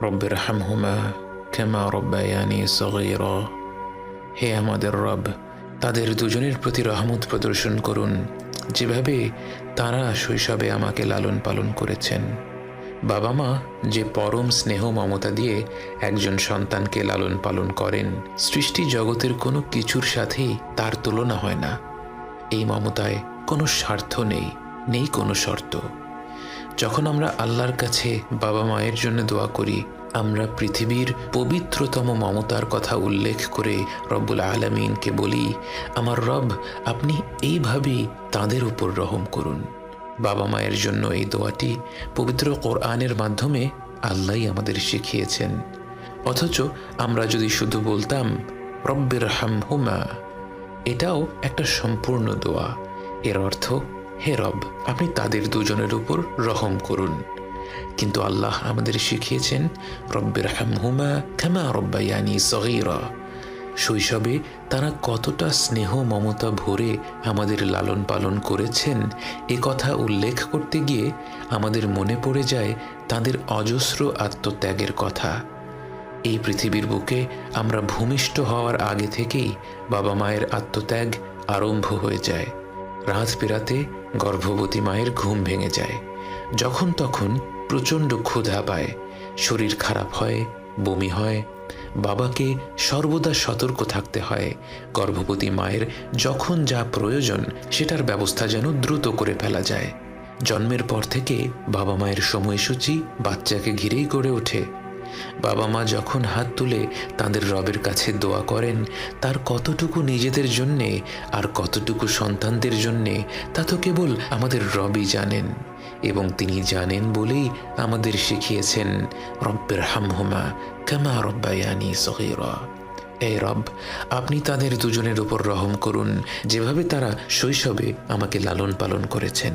রব্বিরহামহুমা কামা রব্বায়ানি সগীরা। হে আমাদের রব, তাদের দুজনের প্রতি রহমত প্রদর্শন করুন যেভাবে তারা শৈশবে আমাকে লালন পালন করেছেন। বাবা মা যে পরম স্নেহ মমতা দিয়ে একজন সন্তানকে লালন পালন করেন, সৃষ্টি জগতের কোনো কিছুর সাথেই তার তুলনা হয় না। এই মমতায় কোনো স্বার্থ নেই, নেই কোনো শর্ত। যখন আমরা আল্লাহর কাছে বাবা মায়ের জন্য দোয়া করি, আমরা পৃথিবীর পবিত্রতম মমতার কথা উল্লেখ করে রব্বুল আলামিনকে বলি, আমার রব, আপনি এইভাবেই তাদের উপর রহম করুন। বাবা মায়ের জন্য এই দোয়াটি পবিত্র কোরআনের মাধ্যমে আল্লাহই আমাদের শিখিয়েছেন। অথচ আমরা যদি শুধু বলতাম রব্বিরহামহুমা, এটাও একটা সম্পূর্ণ দোয়া। এর অর্থ, হে রব, আপনি তাদের দুজনের উপর রহম করুন। কিন্তু আল্লাহ আমাদের শিখিয়েছেন রব্বিরহামহুমা কামা রব্বায়ানি সগীরা। শৈশবে তারা কতটা স্নেহ মমতা ভরে আমাদের লালন পালন করেছেন এ কথা উল্লেখ করতে গিয়ে আমাদের মনে পড়ে যায় তাদের অজস্র আত্মত্যাগের কথা। এই পৃথিবীর বুকে আমরা ভূমিষ্ঠ হওয়ার আগে থেকেই বাবা মায়ের আত্মত্যাগ আরম্ভ হয়ে যায়। রাত পেরাতে গর্ভবতী মায়ের ঘুম ভেঙে যায়, যখন তখন প্রচণ্ড ক্ষুধা পায়, শরীর খারাপ হয়, বমি হয়। বাবাকে সর্বদা সতর্ক থাকতে হয়, গর্ভবতী মায়ের যখন যা প্রয়োজন সেটার ব্যবস্থা যেন দ্রুত করে ফেলা যায়। জন্মের পর থেকে বাবা মায়ের সময়সূচি বাচ্চাকে ঘিরেই গড়ে ওঠে। বাবা মা যখন হাত তুলে তাদের রবের কাছে দোয়া করেন, তার কতটুকু নিজেদের জন্যে আর কতটুকু সন্তানদের জন্যে তা তো কেবল আমাদের রবই জানেন। এবং তিনি জানেন বলেই আমাদের শিখিয়েছেন রব্বিরহামহুমা কামা রব্বায়ানি সগীরা। এই রব, আপনি তাদের দুজনের উপর রহম করুন যেভাবে তারা শৈশবে আমাকে লালন পালন করেছেন।